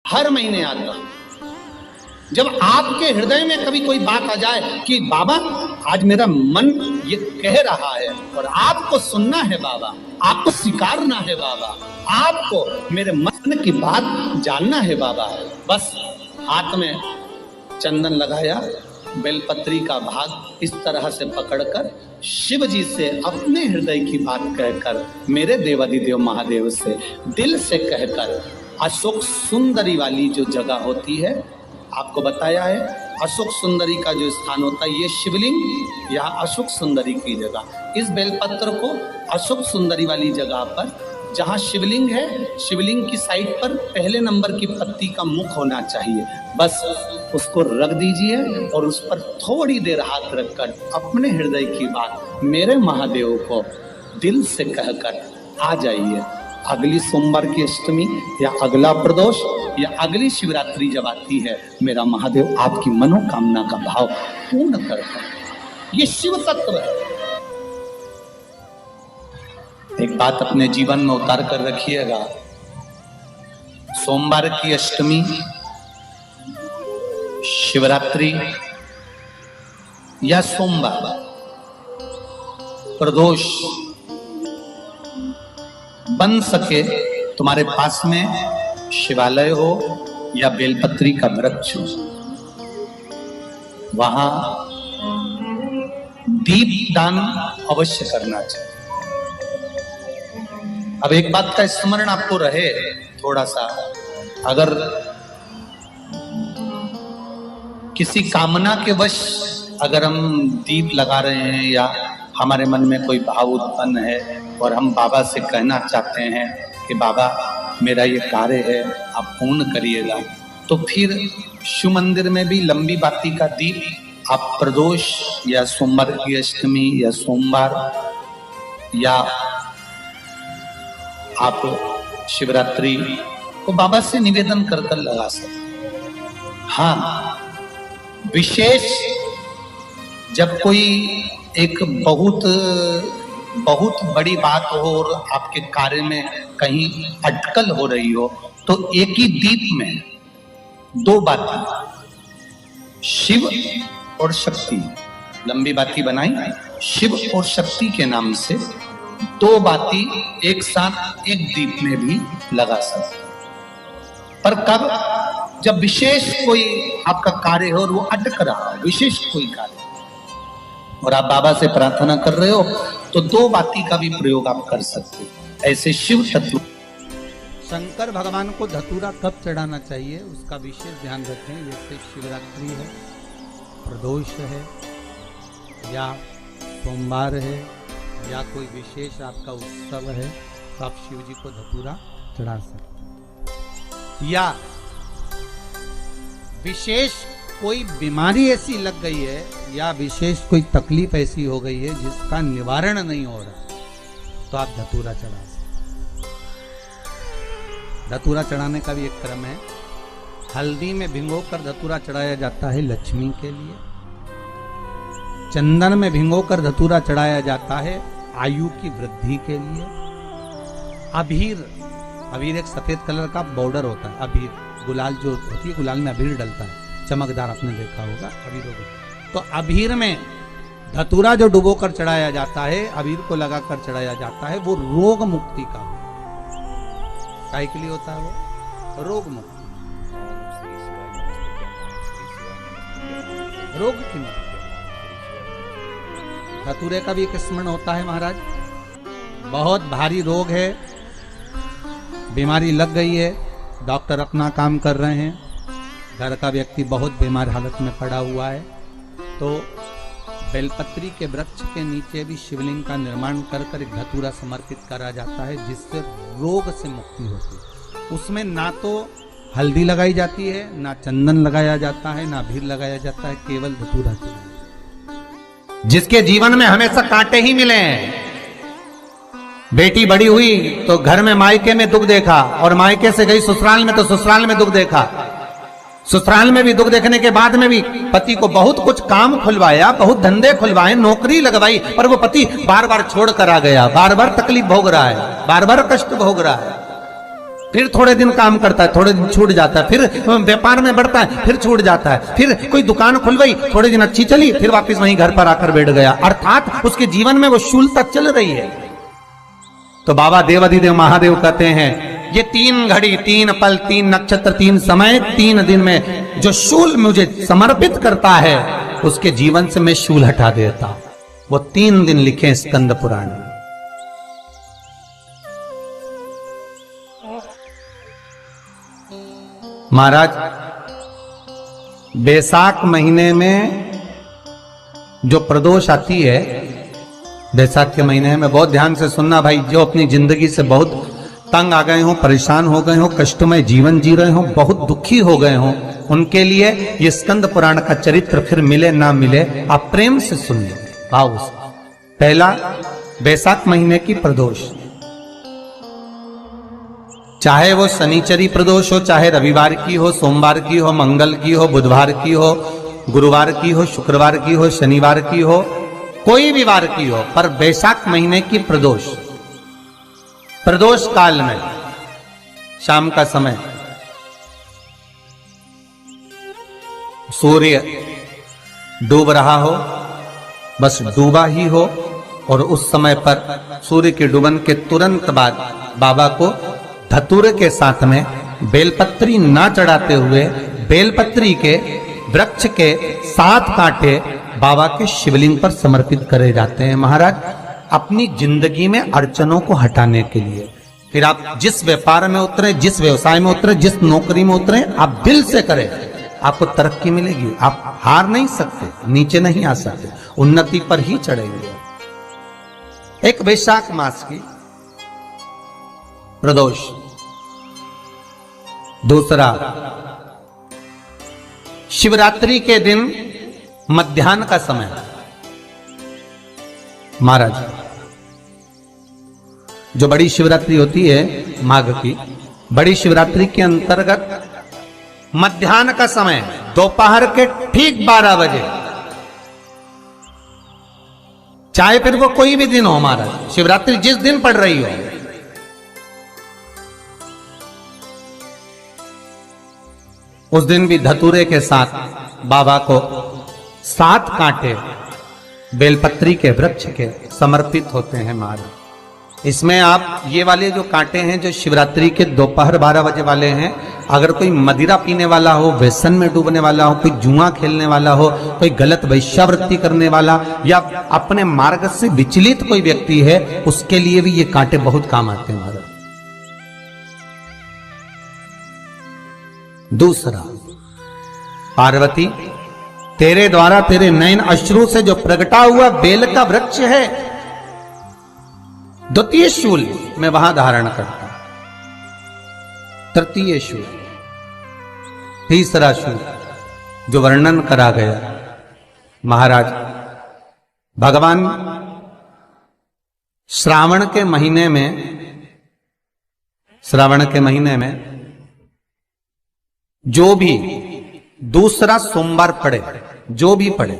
हर महीने आता हूं। जब आपके हृदय में कभी कोई बात आ जाए कि बाबा आज मेरा मन ये कह रहा है और आपको सुनना है बाबा, आपको स्वीकारना है बाबा, आपको मेरे मन की बात जानना है बाबा, बस हाथ में चंदन लगाया, बेलपत्री का भाग इस तरह से पकड़कर शिव जी से अपने हृदय की बात कहकर, मेरे देवाधिदेव महादेव से दिल से कहकर, अशोक सुंदरी वाली जो जगह होती है, आपको बताया है अशोक सुंदरी का जो स्थान होता है, ये शिवलिंग या अशोक सुंदरी की जगह, इस बेलपत्र को अशोक सुंदरी वाली जगह पर जहाँ शिवलिंग है, शिवलिंग की साइड पर पहले नंबर की पत्ती का मुख होना चाहिए, बस उसको रख दीजिए और उस पर थोड़ी देर हाथ रखकर अपने हृदय की बात मेरे महादेव को दिल से कहकर आ जाइए। अगली सोमवार की अष्टमी या अगला प्रदोष या अगली शिवरात्रि जब आती है, मेरा महादेव आपकी मनोकामना का भाव पूर्ण करता है। ये शिव तत्व है। एक बात अपने जीवन में उतार कर रखिएगा, सोमवार की अष्टमी, शिवरात्रि या सोमवार, प्रदोष, बन सके तुम्हारे पास में शिवालय हो या बेलपत्री का वृक्ष हो, वहां दीप दान अवश्य करना चाहिए। अब एक बात का स्मरण आपको रहे थोड़ा सा, अगर किसी कामना के वश अगर हम दीप लगा रहे हैं या हमारे मन में कोई भाव उत्पन्न है और हम बाबा से कहना चाहते हैं कि बाबा मेरा ये कार्य है आप पूर्ण करिएगा, तो फिर शिव मंदिर में भी लंबी बाती का दीप आप प्रदोष या सोमवार की अष्टमी या सोमवार या आप शिवरात्रि को बाबा से निवेदन कर कर लगा सकते। हाँ, विशेष जब कोई एक बहुत बड़ी बात हो और आपके कार्य में कहीं अटकल हो रही हो, तो एक ही दीप में दो बाती, शिव और शक्ति, लंबी बाती बनाई, शिव और शक्ति के नाम से दो बाती एक साथ एक दीप में भी लगा सकते। पर कब? जब विशेष कोई आपका कार्य हो और वो अटक रहा हो, विशेष कोई कार्य, और आप बाबा से प्रार्थना कर रहे हो, तो दो बाती का भी प्रयोग आप कर सकते हो। ऐसे शिव तत्व। शंकर भगवान को धतूरा कब चढ़ाना चाहिए उसका विशेष ध्यान रखें। जैसे शिवरात्रि है, प्रदोष है, या सोमवार है, या कोई विशेष आपका उत्सव है, तो आप शिव जी को धतूरा चढ़ा सकते हैं। या विशेष कोई बीमारी ऐसी लग गई है या विशेष कोई तकलीफ ऐसी हो गई है जिसका निवारण नहीं हो रहा, तो आप धतूरा चढ़ा सकते। धतूरा चढ़ाने का भी एक क्रम है। हल्दी में भिगोकर धतूरा चढ़ाया जाता है लक्ष्मी के लिए। चंदन में भिगोकर धतूरा चढ़ाया जाता है आयु की वृद्धि के लिए। अबीर एक सफेद कलर का बॉर्डर होता है, अबीर, गुलाल जो होती है, गुलाल में अबीर डलता है, चमकदार, आपने देखा होगा अबीर। तो अबीर में धतूरा जो डुबो कर चढ़ाया जाता है, अबीर को लगाकर चढ़ाया जाता है, वो रोग मुक्ति का काय के लिए होता है, वो रोग मुक्ति, रोग की मुक्ति। धतूरे का भी एक स्मरण होता है, महाराज बहुत भारी रोग है, बीमारी लग गई है, डॉक्टर अपना काम कर रहे हैं, घर का व्यक्ति बहुत बीमार हालत में पड़ा हुआ है, तो बेलपत्री के वृक्ष के नीचे भी शिवलिंग का निर्माण कर एक धतूरा समर्पित करा जाता है, जिससे रोग से मुक्ति होती है। उसमें ना तो हल्दी लगाई जाती है, ना चंदन लगाया जाता है, ना अबीर लगाया जाता है, केवल धतूरा चढ़ाया। जिसके जीवन में हमेशा कांटे ही मिले हैं, बेटी बड़ी हुई तो घर में मायके में दुख देखा, और मायके से गई ससुराल में तो ससुराल में दुख देखा, ससुराल में भी दुख देखने के बाद में भी पति को बहुत कुछ काम खुलवाया, बहुत धंधे खुलवाए, नौकरी लगवाई, पर वो पति बार बार छोड़ कर आ गया, बार बार तकलीफ भोग रहा है, बार बार कष्ट भोग रहा है। फिर थोड़े दिन काम करता है, थोड़े दिन छूट जाता है, फिर व्यापार में बढ़ता है, फिर छूट जाता है, फिर कोई दुकान खुल गई, थोड़े दिन अच्छी चली, फिर वापस वहीं घर पर आकर बैठ गया। अर्थात उसके जीवन में वो शूलता चल रही है। तो बाबा देवाधिदेव महादेव कहते हैं ये 3 घड़ी, 3 पल, 3 नक्षत्र, 3 समय, 3 दिन में जो शूल मुझे समर्पित करता है उसके जीवन से मैं शूल हटा देता हूं। वो 3 दिन लिखे स्कंद पुराण में। महाराज बैसाख महीने में जो प्रदोष आती है, बैसाख के महीने में बहुत ध्यान से सुनना भाई, जो अपनी जिंदगी से बहुत तंग आ गए हो, परेशान हो गए हो, कष्टमय जीवन जी रहे हो, बहुत दुखी हो गए हो, उनके लिए ये स्कंद पुराण का चरित्र फिर मिले ना मिले आप प्रेम से सुन लो भाव से। पहला, बैसाख महीने की प्रदोष, चाहे वो शनिचरी प्रदोष हो, चाहे रविवार की हो, सोमवार की हो, मंगल की हो, बुधवार की हो, गुरुवार की हो, शुक्रवार की हो, शनिवार की हो, कोई भी वार की हो, पर बैसाख महीने की प्रदोष, प्रदोष काल में शाम का समय सूर्य डूब रहा हो, बस डूबा ही हो, और उस समय पर सूर्य के डूबन के तुरंत बाद बाबा को धतूरे के साथ में बेलपत्री ना चढ़ाते हुए बेलपत्री के वृक्ष के 7 कांटे बाबा के शिवलिंग पर समर्पित करे जाते हैं महाराज, अपनी जिंदगी में अड़चनों को हटाने के लिए। फिर आप जिस व्यापार में उतरे, जिस व्यवसाय में उतरे, जिस नौकरी में उतरे, आप दिल से करें, आपको तरक्की मिलेगी। आप हार नहीं सकते, नीचे नहीं आ सकते, उन्नति पर ही चढ़ेंगे। एक वैशाख मास की प्रदोष, दूसरा शिवरात्रि के दिन मध्याह्न का समय। महाराज जो बड़ी शिवरात्रि होती है माघ की, बड़ी शिवरात्रि के अंतर्गत मध्याह्न का समय, दोपहर के ठीक 12 बजे, चाहे फिर वो कोई भी दिन हो महाराज, शिवरात्रि जिस दिन पड़ रही हो, उस दिन भी धतूरे के साथ बाबा को 7 कांटे बेलपत्री के वृक्ष के समर्पित होते हैं महाराज। इसमें आप ये वाले जो कांटे हैं जो शिवरात्रि के दोपहर 12 बजे वाले हैं, अगर कोई मदिरा पीने वाला हो, व्यसन में डूबने वाला हो, कोई जुआ खेलने वाला हो, कोई गलत वैश्यावृत्ति करने वाला, या अपने मार्ग से विचलित कोई व्यक्ति है, उसके लिए भी ये कांटे बहुत काम आते हैं महाराज। दूसरा, पार्वती तेरे द्वारा तेरे नयन अश्रु से जो प्रगटा हुआ बेल का वृक्ष है, द्वितीय शूल मैं वहां धारण करता, तृतीय शूल, तीसरा शूल जो वर्णन करा गया महाराज, भगवान श्रावण के महीने में जो भी दूसरा सोमवार पड़े, जो भी पड़े,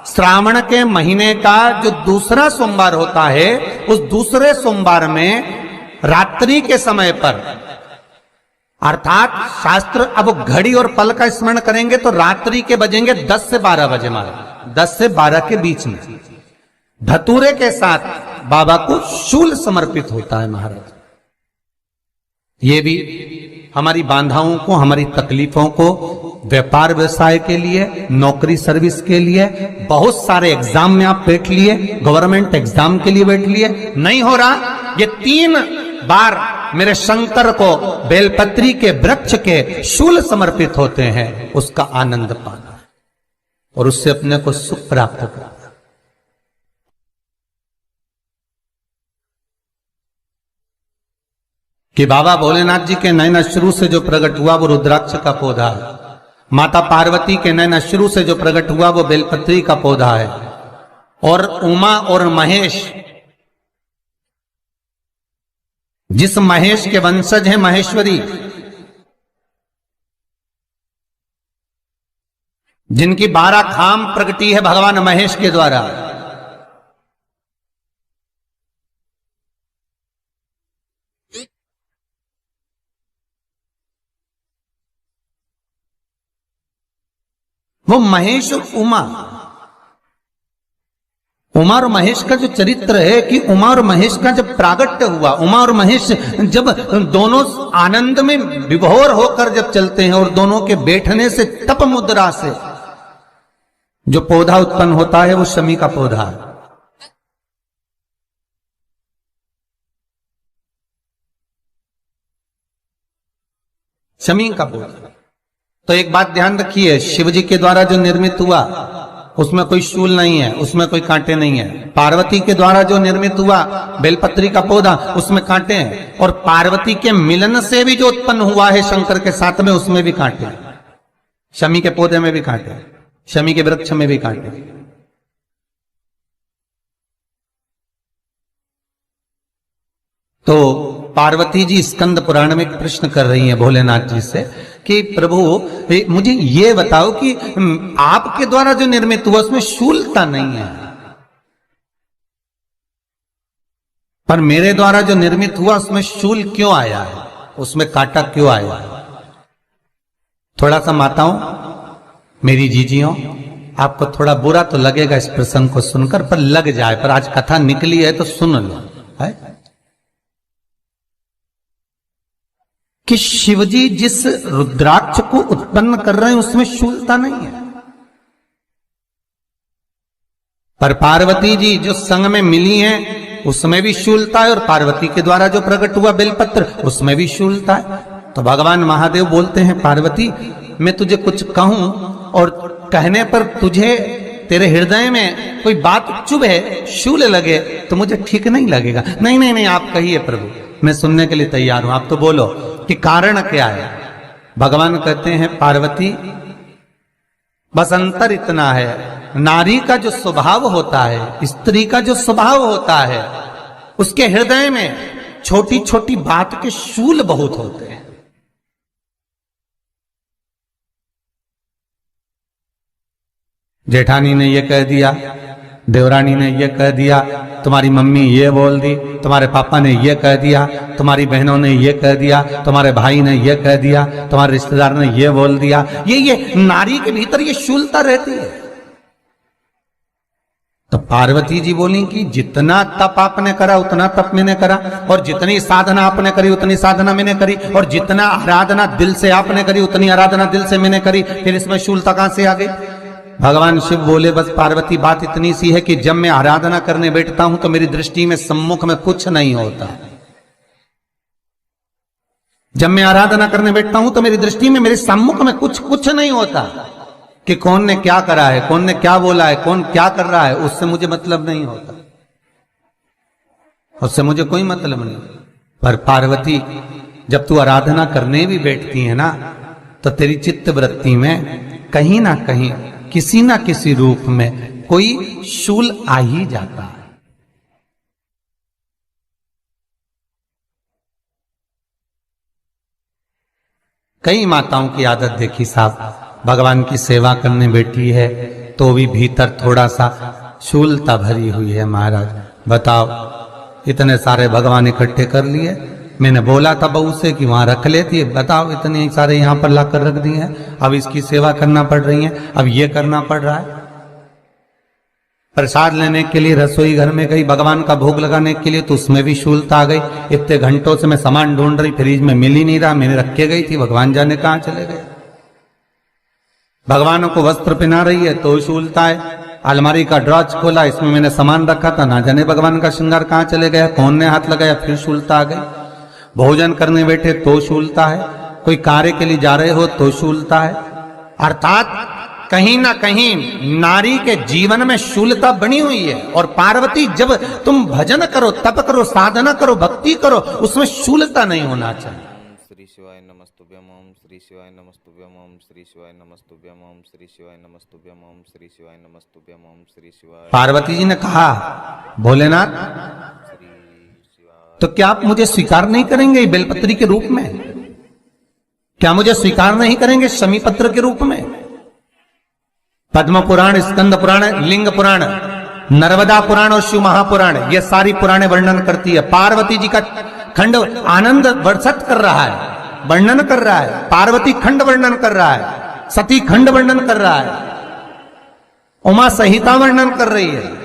श्रावण के महीने का जो दूसरा सोमवार होता है, उस दूसरे सोमवार में रात्रि के समय पर, अर्थात शास्त्र अब घड़ी और पल का स्मरण करेंगे तो रात्रि के बजेंगे 10 से 12 बजे महाराज, 10 से 12 के बीच में धतूरे के साथ बाबा को शूल समर्पित होता है महाराज। ये भी हमारी बाधाओं को, हमारी तकलीफों को, व्यापार व्यवसाय के लिए, नौकरी सर्विस के लिए, बहुत सारे एग्जाम में आप बैठ लिए, गवर्नमेंट एग्जाम के लिए बैठ लिए, नहीं हो रहा, ये 3 बार मेरे शंकर को बेलपत्री के वृक्ष के शूल समर्पित होते हैं, उसका आनंद पाना और उससे अपने को सुख प्राप्त करना। कि बाबा भोलेनाथ जी के नयन अश्रु से जो प्रकट हुआ वो रुद्राक्ष का पौधा है, माता पार्वती के नयन अश्रु से जो प्रकट हुआ वो बेलपत्री का पौधा है, और उमा और महेश, जिस महेश के वंशज हैं महेश्वरी, जिनकी 12 खाम प्रगटी है भगवान महेश के द्वारा, वो महेश उमा, उमा और महेश का जो चरित्र है कि उमा और महेश का जब प्रागट्य हुआ, उमा और महेश जब दोनों आनंद में विभोर होकर जब चलते हैं और दोनों के बैठने से तप मुद्रा से जो पौधा उत्पन्न होता है वो शमी का पौधा है। शमी का पौधा। तो एक बात ध्यान रखिए, शिव जी के द्वारा जो निर्मित हुआ उसमें कोई शूल नहीं है, उसमें कोई कांटे नहीं है। पार्वती के द्वारा जो निर्मित हुआ बेलपत्री का पौधा, उसमें कांटे हैं। और पार्वती के मिलन से भी जो उत्पन्न हुआ है शंकर के साथ में, उसमें भी कांटे हैं। शमी के पौधे में भी कांटे हैं, शमी के वृक्ष में भी कांटे हैं। तो पार्वती जी स्कंद पुराण में प्रश्न कर रही हैं भोलेनाथ जी से कि प्रभु मुझे ये बताओ कि आपके द्वारा जो निर्मित हुआ उसमें शूलता नहीं है, पर मेरे द्वारा जो निर्मित हुआ उसमें शूल क्यों आया है, उसमें कांटा क्यों आया है? थोड़ा सा माताओं, मेरी जीजियों, आपको थोड़ा बुरा तो लगेगा इस प्रसंग को सुनकर, पर लग जाए, पर आज कथा निकली है तो सुन लो है कि शिवजी जिस रुद्राक्ष को उत्पन्न कर रहे हैं उसमें शूलता नहीं है, पर पार्वती जी जो संग में मिली हैं उसमें भी शूलता है, और पार्वती के द्वारा जो प्रकट हुआ बेलपत्र उसमें भी शूलता है। तो भगवान महादेव बोलते हैं, पार्वती मैं तुझे कुछ कहूं और कहने पर तुझे तेरे हृदय में कोई बात चुभे, शूल लगे तो मुझे ठीक नहीं लगेगा। नहीं नहीं नहीं, आप कहिए प्रभु, मैं सुनने के लिए तैयार हूं, आप तो बोलो कि कारण क्या है। भगवान कहते हैं, पार्वती बस अंतर इतना है, नारी का जो स्वभाव होता है, स्त्री का जो स्वभाव होता है, उसके हृदय में छोटी छोटी बात के शूल बहुत होते हैं। जेठानी ने ये कह दिया, देवरानी ने ये कह दिया, तुम्हारी मम्मी ये बोल दी, तुम्हारे पापा ने ये कह दिया, तुम्हारी बहनों ने ये कह दिया, तुम्हारे भाई ने ये कह दिया, तुम्हारे रिश्तेदार ने ये बोल दिया। ये नारी के भीतर ये शूलता रहती है। तो पार्वती जी बोली कि जितना तप आपने करा उतना तप मैंने करा, और जितनी साधना आपने करी उतनी साधना मैंने करी, और जितना आराधना दिल से आपने करी उतनी आराधना दिल से मैंने करी, फिर इसमें शूलता कहां से आ गई? भगवान शिव बोले, बस पार्वती बात इतनी सी है कि जब मैं आराधना करने बैठता हूं तो मेरी दृष्टि में सम्मुख में कुछ नहीं होता। जब मैं आराधना करने बैठता हूं तो मेरी दृष्टि में, मेरे सम्मुख में कुछ नहीं होता कि कौन ने क्या करा है, कौन ने क्या बोला है, कौन क्या कर रहा है, उससे मुझे मतलब नहीं होता, उससे मुझे कोई मतलब नहीं। पर पार्वती जब तू आराधना करने भी बैठती है ना, तो तेरी चित्त वृत्ति में कहीं ना कहीं किसी ना किसी रूप में कोई शूल आ ही जाता है। कई माताओं की आदत देखी साहब, भगवान की सेवा करने बैठी है तो भी भीतर थोड़ा सा शूलता भरी हुई है। महाराज बताओ, इतने सारे भगवान इकट्ठे कर लिए, मैंने बोला था बहू से कि वहां रख लेती है, बताओ इतने सारे यहां पर लाकर रख दिए हैं, अब इसकी सेवा करना पड़ रही है, अब ये करना पड़ रहा है। प्रसाद लेने के लिए रसोई घर में गई, भगवान का भोग लगाने के लिए, तो उसमें भी शूलता आ गई। इतने घंटों से मैं सामान ढूंढ रही, फ्रिज में मिल ही नहीं रहा, मैंने रख के गई थी, भगवान जाने कहां चले गए। भगवानों को वस्त्र पहना रही है तो शूलता है। अलमारी का ड्रॉज खोला, इसमें मैंने सामान रखा था, ना जाने भगवान का श्रृंगार कहां चले गया, कौन ने हाथ लगाया, फिर शूलता आ गई। भोजन करने बैठे तो शूलता है, कोई कार्य के लिए जा रहे हो तो शूलता है। अर्थात कहीं ना कहीं नारी के जीवन में शूलता बनी हुई है। और पार्वती, जब तुम भजन करो, तप करो, साधना करो, भक्ति करो, उसमें शूलता नहीं होना चाहिए। श्री शिवाय नमस्तुभ्यम ओम, श्री शिवाय नमस्तुभ्यम ओम, श्री शिवाय नमस्तुभ्यम ओम, श्री शिवाय नमस्तुभ्यम ओम, श्री शिवाय नमस्तुभ्यम ओम, श्री शिवाय। पार्वती जी ने कहा, भोलेनाथ तो क्या आप मुझे स्वीकार नहीं करेंगे बेलपत्री के रूप में? क्या मुझे स्वीकार नहीं करेंगे शमी पत्र के रूप में? पद्म पुराण, स्कंद पुराण, लिंग पुराण, नर्मदा पुराण और शिव महापुराण, ये सारी पुराणे वर्णन करती है। पार्वती जी का खंड आनंद वर्षित कर रहा है, वर्णन कर रहा है, पार्वती खंड वर्णन कर रहा है। सती खंड वर्णन कर रहा है, उमा संहिता वर्णन कर रही है।